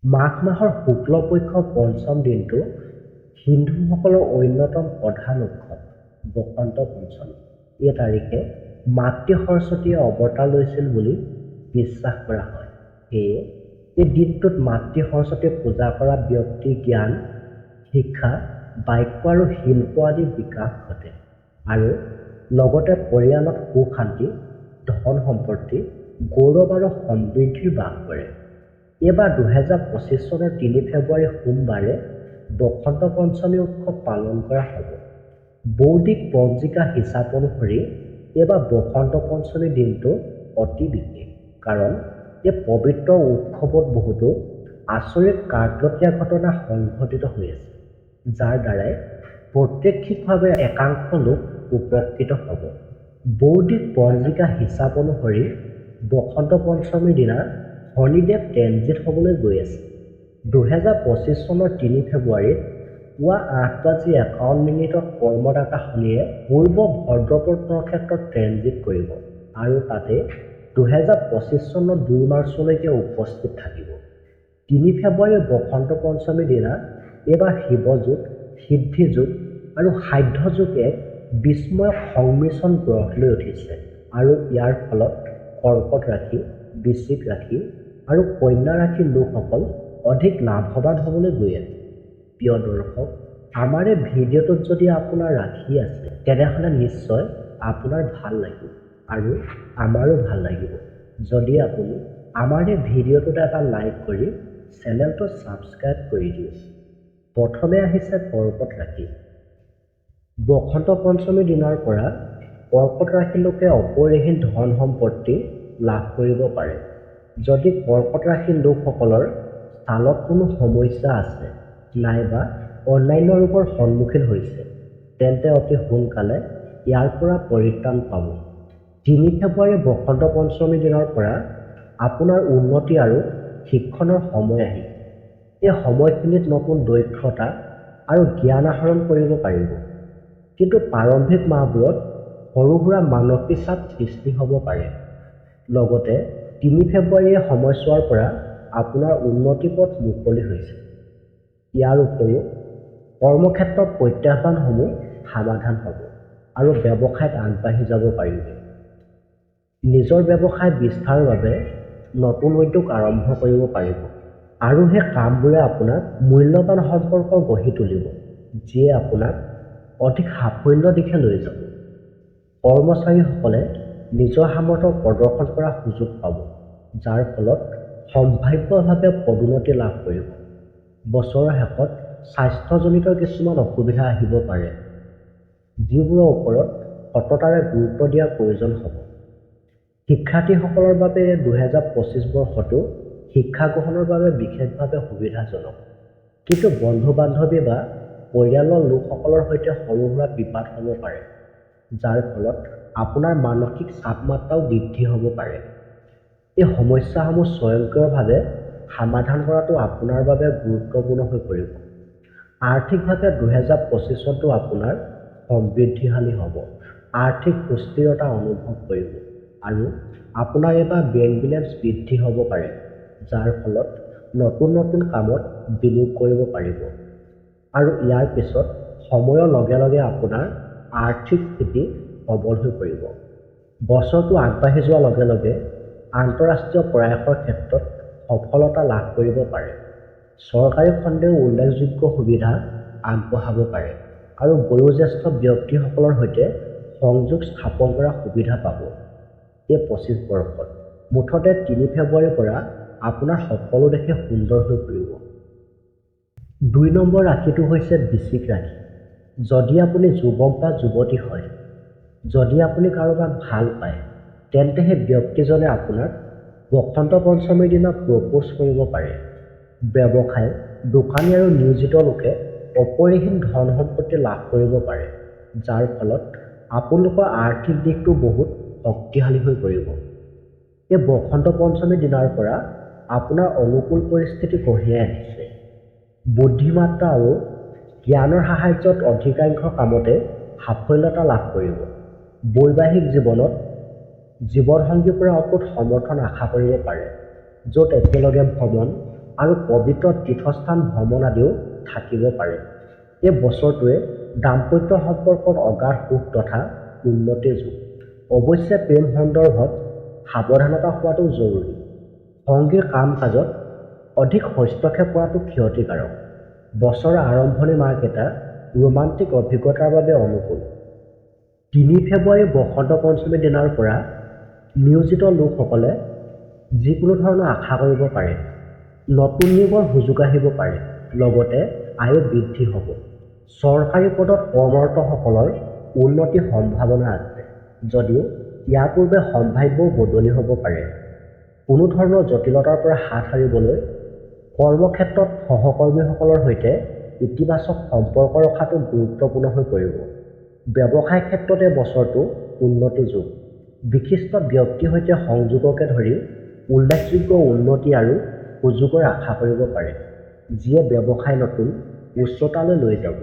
মাঘ মাহৰ শুক্লপক্ষ পঞ্চম দিনটো হিন্দুসকলৰ অন্যতম প্ৰধান উৎসৱ বসন্ত পঞ্চমী। এই তাৰিখে মাতৃ সৰস্বতীয়ে অৱতাৰ লৈছিল বুলি বিশ্বাস কৰা হয়। সেয়ে এই দিনটোত মাতৃ সৰস্বতী পূজা কৰা ব্যক্তিৰ জ্ঞান, শিক্ষা, বাক্য আৰু শিল্প আদিৰ বিকাশ ঘটে আৰু লগতে পৰিয়ালত সুখ শান্তি, ধন সম্পত্তি, গৌৰৱ আৰু সমৃদ্ধিৰ বাস কৰে। এইবাৰ 2025 চনৰ 3 ফেব্ৰুৱাৰী সোমবাৰে বসন্ত পঞ্চমী উৎসৱ পালন কৰা হ'ব। বৈদিক পঞ্জিকা হিচাপ অনুসৰি এইবাৰ বসন্ত পঞ্চমী দিনটো অতি বিশেষ, কাৰণ এই পবিত্ৰ উৎসৱত বহুতো আচৰিত কাকতলীয়া ঘটনা সংঘটিত হৈ আছে, যাৰ দ্বাৰাই প্ৰত্যক্ষিকভাৱে একাংশ লোক উপকৃত হ'ব। বৈদিক পঞ্জিকা হিচাপ অনুসৰি বসন্ত পঞ্চমীৰ দিনা শনিদেৱ ট্ৰেনজিট হ'বলৈ গৈ আছে। 2025 চনৰ 3 ফেব্ৰুৱাৰীত পুৱা 8:51 কৰ্মদাতা শনিয়ে পূৰ্ব ভদ্ৰপদ নক্ষত্ৰত ট্ৰেনজিট কৰিব আৰু তাতে 2025 চনৰ 2 মাৰ্চলৈকে উপস্থিত থাকিব। 3 ফেব্ৰুৱাৰীৰ বসন্ত পঞ্চমীৰ দিনা এইবাৰ শিৱযোগ, সিদ্ধিযোগ আৰু সাধ্যযোগ এক বিস্ময়ক সংমিশ্ৰণ গঢ় লৈ উঠিছে আৰু ইয়াৰ ফলত কৰ্কট ৰাশি, বৃশ্চিক ৰাশি আৰু কন্যা ৰাশিৰ লোকসকল অধিক লাভৱান হ'বলৈ গৈ আছে। প্ৰিয় দৰ্শক, আমাৰ এই ভিডিঅ'টোত যদি আপোনাৰ ৰাশি আছে তেনেহ'লে নিশ্চয় আপোনাৰ ভাল লাগিব আৰু আমাৰো ভাল লাগিব যদি আপুনি আমাৰ এই ভিডিঅ'টোত এটা লাইক কৰি চেনেলটো ছাবস্ক্ৰাইব কৰি দিয়ে। প্ৰথমে আহিছে কৰ্কট ৰাশি। বসন্ত পঞ্চমীৰ দিনাৰ পৰা কৰ্কট ৰাশিৰ লোকে অপৰিসীম ধন সম্পত্তি লাভ কৰিব পাৰে। যদি কৰ্কট ৰাশিৰ লোকসকলৰ ছালত কোনো সমস্যা আছে নাইবা অন্যান্য ৰোগৰ সন্মুখীন হৈছে, তেন্তে অতি সোনকালে ইয়াৰ পৰা পৰিত্ৰাণ পাব। 3 ফেব্ৰুৱাৰী বসন্ত পঞ্চমীৰ দিনৰ পৰা আপোনাৰ উন্নতি আৰু শিক্ষণৰ সময় আহিছে। এই সময়খিনিত নতুন দক্ষতা আৰু জ্ঞান আহৰণ কৰিব পাৰিব। কিন্তু প্ৰাৰম্ভিক মাহবোৰত সৰু সুৰা মানসিক চাপ সৃষ্টি হ'ব পাৰে। লগতে 3 ফেব্ৰুৱাৰীয়ে সময়ছোৱাৰ পৰা আপোনাৰ উন্নতি পথ মুকলি হৈছে। ইয়াৰ উপৰিও কৰ্মক্ষেত্ৰত প্ৰত্যাহ্বানসমূহ সমাধান হ'ব আৰু ব্যৱসায়ত আগবাঢ়ি যাব পাৰিব। নিজৰ ব্যৱসায় বিস্তাৰৰ বাবে নতুন উদ্যোগ আৰম্ভ কৰিব পাৰিব আৰু সেই কামবোৰে আপোনাক মূল্যৱান সম্পৰ্ক গঢ়ি তুলিব, যিয়ে আপোনাক অধিক সাফল্যৰ দিশে লৈ যাব। কৰ্মচাৰীসকলে নিজৰ সামৰ্থ্য প্ৰদৰ্শন কৰাৰ সুযোগ পাব, যাৰ ফলত সম্ভাৱ্যভাৱে পদোন্নতি লাভ কৰিব। বছৰৰ শেষত স্বাস্থ্যজনিত কিছুমান অসুবিধা আহিব পাৰে, যিবোৰৰ ওপৰত সততাৰে গুৰুত্ব দিয়াৰ প্ৰয়োজন হ'ব। শিক্ষাৰ্থীসকলৰ বাবে 2025 বৰ্ষটো শিক্ষা গ্ৰহণৰ বাবে বিশেষভাৱে সুবিধাজনক, কিন্তু বন্ধু-বান্ধৱী বা পৰিয়ালৰ লোকসকলৰ সৈতে সৰু সুৰা বিবাদ হ'ব পাৰে, যাৰ ফলত আপোনাৰ মানসিক চাপমাত্ৰাও বৃদ্ধি হ'ব পাৰে। এই সমস্যাসমূহ স্বয়ংক্ৰিয়ভাৱে সমাধান কৰাটো আপোনাৰ বাবে গুৰুত্বপূৰ্ণ হৈ পৰিব। আৰ্থিকভাৱে 2025 চনটো আপোনাৰ সমৃদ্ধিশালী হ'ব, আৰ্থিক সুস্থিৰতা অনুভৱ কৰিব আৰু আপোনাৰ এইবাৰ বেংক বেলেন্স বৃদ্ধি হ'ব পাৰে, যাৰ ফলত নতুন নতুন কামত বিনিয়োগ কৰিব পাৰিব। আৰু ইয়াৰ পিছত সময়ৰ লগে লগে আপোনাৰ আৰ্থিক স্থিতি সবল হৈ পৰিব। বছৰটো আগবাঢ়ি যোৱাৰ লগে লগে আন্তঃৰাষ্ট্ৰীয় প্ৰয়াসৰ ক্ষেত্ৰত সফলতা লাভ কৰিব পাৰে। চৰকাৰী খণ্ডেও উল্লেখযোগ্য সুবিধা আগবঢ়াব পাৰে আৰু বয়োজ্যেষ্ঠ ব্যক্তিসকলৰ সৈতে সংযোগ স্থাপন কৰাৰ সুবিধা পাব। এই 25 বৰ্ষত মুঠতে 3 ফেব্ৰুৱাৰীৰ পৰা আপোনাৰ সকলো দিশে সুন্দৰ হৈ পৰিব। 2 নম্বৰ ৰাশিটো হৈছে বৃশ্চিক ৰাশি। যদি আপুনি যুৱক বা যুৱতী হয়, যদি আপুনি কাৰোবাক ভাল পায়, তেন্তে সেই ব্যক্তিজনে আপোনাক বসন্ত পঞ্চমীৰ দিনা প্ৰপ'জ কৰিব পাৰে। ব্যৱসায়, দোকানী আৰু নিয়োজিত লোকে অপৰিসীম ধন সম্পত্তি লাভ কৰিব পাৰে, যাৰ ফলত আপোনালোকৰ আৰ্থিক দিশটো বহুত শক্তিশালী হৈ পৰিব। এই বসন্ত পঞ্চমীৰ দিনাৰ পৰা আপোনাৰ অনুকূল পৰিস্থিতি কঢ়িয়াই আনিছে। বুদ্ধিমত্তা আৰু জ্ঞানৰ সাহায্যত অধিকাংশ কামতে সাফল্যতা লাভ কৰিব। বৈবাহিক জীৱনত জীৱনসংগীৰ পৰা অটুট সমৰ্থন আশা কৰিব পাৰে, য'ত একেলগে ভ্ৰমণ, আৰু পবিত্ৰ তীৰ্থস্থান ভ্ৰমণ আদিও থাকিব পাৰে। এই বছৰটোৱে দাম্পত্য সম্পৰ্কত অগাধ সুখ তথা উন্নতিৰ যুগ। অৱশ্যে প্ৰেম সন্দৰ্ভত সাৱধানতা হোৱাটো জৰুৰী। সংগীৰ কাম কাজত অধিক হস্তক্ষেপ কৰাটো ক্ষতিকাৰক। বছৰৰ আৰম্ভণি মাহকেইটা ৰোমান্টিক অভিজ্ঞতাৰ বাবে অনুকূল। ৩ ফেব্ৰুৱাৰী বসন্ত পঞ্চমীৰ দিনাৰ পৰা নিয়োজিত লোকসকলে যিকোনো ধৰণৰ আশা কৰিব পাৰে। নতুন নিয়োগৰ সুযোগ আহিব পাৰে, লগতে আয়ু বৃদ্ধি হ'ব। চৰকাৰী পদত কৰ্মৰতসকলৰ উন্নতিৰ সম্ভাৱনা আছে, যদিও ইয়াৰ পূৰ্বে সম্ভাৱ্য বদলি হ'ব পাৰে। কোনো ধৰণৰ জটিলতাৰ পৰা হাত সাৰিবলৈ কৰ্মক্ষেত্ৰত সহকৰ্মীসকলৰ সৈতে ইতিবাচক সম্পৰ্ক ৰখাটো গুৰুত্বপূৰ্ণ হৈ পৰিব। ব্যৱসায় ক্ষেত্ৰত এই বছৰটো উন্নতি যুগ। বিশিষ্ট ব্যক্তিৰ সৈতে সংযোগকে ধৰি উল্লেখযোগ্য উন্নতি আৰু সুযোগৰ আশা কৰিব পাৰে, যিয়ে ব্যৱসায় নতুন উচ্চতালৈ লৈ যাব।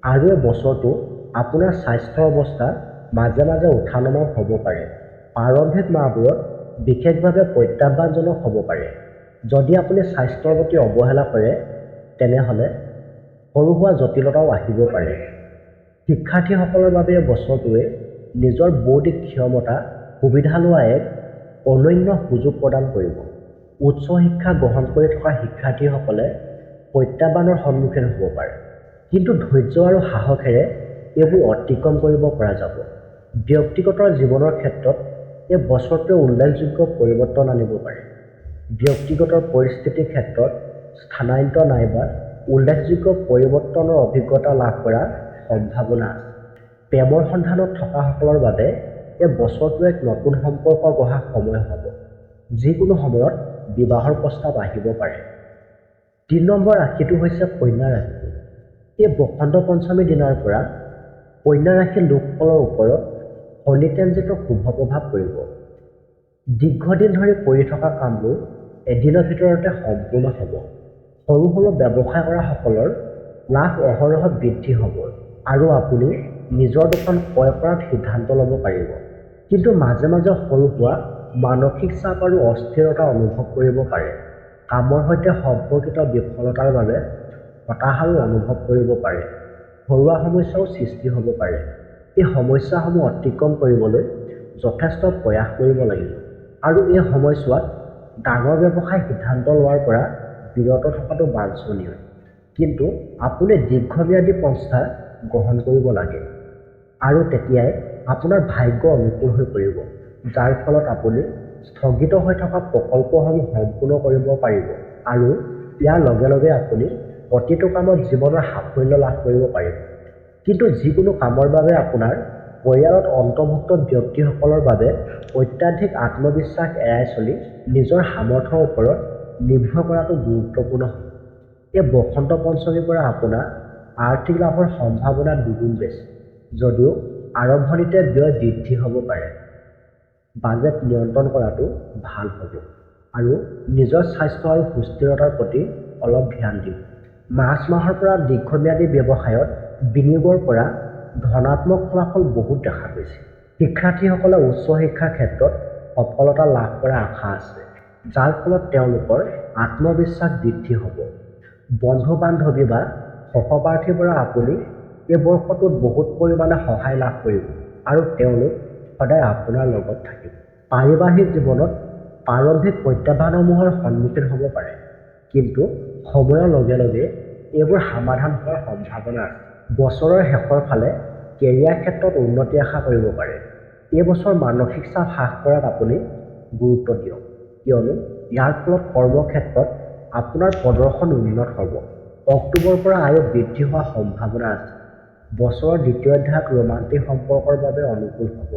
আৰু এই বছৰটো আপোনাৰ স্বাস্থ্যৰ অৱস্থা মাজে মাজে উঠা-নমা হ'ব পাৰে। প্ৰাৰম্ভিক মাহবোৰত বিশেষভাৱে প্ৰত্যাহ্বানজনক হ'ব পাৰে। যদি আপুনি স্বাস্থ্যৰ প্ৰতি অৱহেলা কৰে, তেনেহ'লে সৰু সুৰা জটিলতাও আহিব পাৰে। শিক্ষাৰ্থীসকলৰ বাবে এই বছৰটোৱে নিজৰ বৌদ্ধিক ক্ষমতা সুবিধা লোৱা এক অনন্য সুযোগ প্ৰদান কৰিব। উচ্চ শিক্ষা গ্ৰহণ কৰি থকা শিক্ষাৰ্থীসকলে প্ৰত্যাহ্বানৰ সন্মুখীন হ'ব পাৰে, কিন্তু ধৈৰ্য আৰু সাহসেৰে এইবোৰ অতিক্ৰম কৰিব পৰা যাব। ব্যক্তিগত জীৱনৰ ক্ষেত্ৰত এই বছৰটোৱে উল্লেখযোগ্য পৰিৱৰ্তন আনিব পাৰে। ব্যক্তিগত পৰিস্থিতিৰ ক্ষেত্ৰত স্থানান্তৰ নাইবা উল্লেখযোগ্য পৰিৱৰ্তনৰ অভিজ্ঞতা লাভ কৰাৰ সম্ভাৱনা আছে। প্ৰেমৰ সন্ধানত থকাসকলৰ বাবে এই বছৰটো এক নতুন সম্পৰ্ক গঢ়াৰ সময় হ'ব। যিকোনো সময়ত বিবাহৰ প্ৰস্তাৱ আহিব পাৰে। ৩ নম্বৰ ৰাশিটো হৈছে কন্যা ৰাশি। এই বসন্ত পঞ্চমীৰ দিনাৰ পৰা কন্যা ৰাশিৰ লোকসকলৰ ওপৰত শনি ট্ৰেনজিটৰ শুভ প্ৰভাৱ পৰিব। দীৰ্ঘদিন ধৰি পৰি থকা কামবোৰ এদিনৰ ভিতৰতে সম্পূৰ্ণ হ'ব। সৰু সৰু ব্যৱসায় কৰা সকলৰ লাভ অহৰহ বৃদ্ধি হ'ব আৰু আপুনি নিজৰ দোকান ক্ৰয় কৰাৰ সিদ্ধান্ত ল'ব পাৰিব। কিন্তু মাজে মাজে সৰু সুৰা মানসিক চাপ আৰু অস্থিৰতা অনুভৱ কৰিব পাৰে। কামৰ সৈতে সম্পৰ্কিত বিফলতাৰ বাবে হতাশাও অনুভৱ কৰিব পাৰে। ঘৰুৱা সমস্যাও সৃষ্টি হ'ব পাৰে। এই সমস্যাসমূহ অতিক্ৰম কৰিবলৈ যথেষ্ট প্ৰয়াস কৰিব লাগিব আৰু এই সময়ছোৱাত ডাঙৰ ব্যৱসায় সিদ্ধান্ত লোৱাৰ পৰা বিৰত থকাটো বাঞ্ছনীয়। কিন্তু আপুনি দীৰ্ঘম্যাদী পন্থা গ্ৰহণ কৰিব লাগে আৰু তেতিয়াই আপোনাৰ ভাগ্য অনুকূল হৈ পৰিব, যাৰ ফলত আপুনি স্থগিত হৈ থকা প্ৰকল্পসমূহ সম্পূৰ্ণ কৰিব পাৰিব আৰু ইয়াৰ লগে লগে আপুনি প্ৰতিটো কামত জীৱনৰ সাফল্য লাভ কৰিব পাৰিব। কিন্তু যিকোনো কামৰ বাবে আপোনাৰ পৰিয়ালত অন্তৰ্ভুক্ত ব্যক্তিসকলৰ বাবে অত্যাধিক আত্মবিশ্বাস এৰাই চলি নিজৰ সামৰ্থ্যৰ ওপৰত নিৰ্ভৰ কৰাটো গুৰুত্বপূৰ্ণ হ'ব। এই বসন্ত পঞ্চমীৰ পৰা আপোনাৰ আৰ্থিক লাভৰ সম্ভাৱনা দুগুণ বেছি, যদিও আৰম্ভণিতে ব্যয় বৃদ্ধি হ'ব পাৰে। বাজেট নিয়ন্ত্ৰণ কৰাটো ভাল হ'ব আৰু নিজৰ স্বাস্থ্য আৰু সুস্থিৰতাৰ প্ৰতি অলপ ধ্যান দিব। মাৰ্চ মাহৰ পৰা দীৰ্ঘম্যাদী ব্যৱসায়ত বিনিয়োগৰ পৰা ধনাত্মক ফলাফল বহুত দেখা গৈছে। শিক্ষাৰ্থীসকলে উচ্চ শিক্ষাৰ ক্ষেত্ৰত সফলতা লাভ কৰাৰ আশা আছে, যাৰ ফলত তেওঁলোকৰ আত্মবিশ্বাস বৃদ্ধি হ'ব। বন্ধু-বান্ধৱী বা সহপাঠীৰ পৰা আপুনি এই বৰ্ষটোত বহুত পৰিমাণে সহায় লাভ কৰিব আৰু তেওঁলোক সদায় আপোনাৰ লগত থাকিব। পাৰিবাৰিক জীৱনত প্ৰাৰম্ভিক প্ৰত্যাহ্বানসমূহৰ সন্মুখীন হ'ব পাৰে, কিন্তু সময়ৰ লগে লগে এইবোৰ সমাধান হোৱাৰ সম্ভাৱনা আছে। বছৰৰ শেষৰ ফালে কেৰিয়াৰ ক্ষেত্ৰত উন্নতি আশা কৰিব পাৰে। এই বছৰ মানসিক চাপ হ্ৰাস কৰাত আপুনি গুৰুত্ব দিয়ক, কিয়নো ইয়াৰ ফলত কৰ্মক্ষেত্ৰত আপোনাৰ প্ৰদৰ্শন উন্নত হ'ব। অক্টোবৰৰ পৰা আয়ু বৃদ্ধি হোৱাৰ সম্ভাৱনা আছে। বছৰৰ দ্বিতীয় অৰ্ধায়ত ৰোমান্টিক সম্পৰ্কৰ বাবে অনুকূল হ'ব।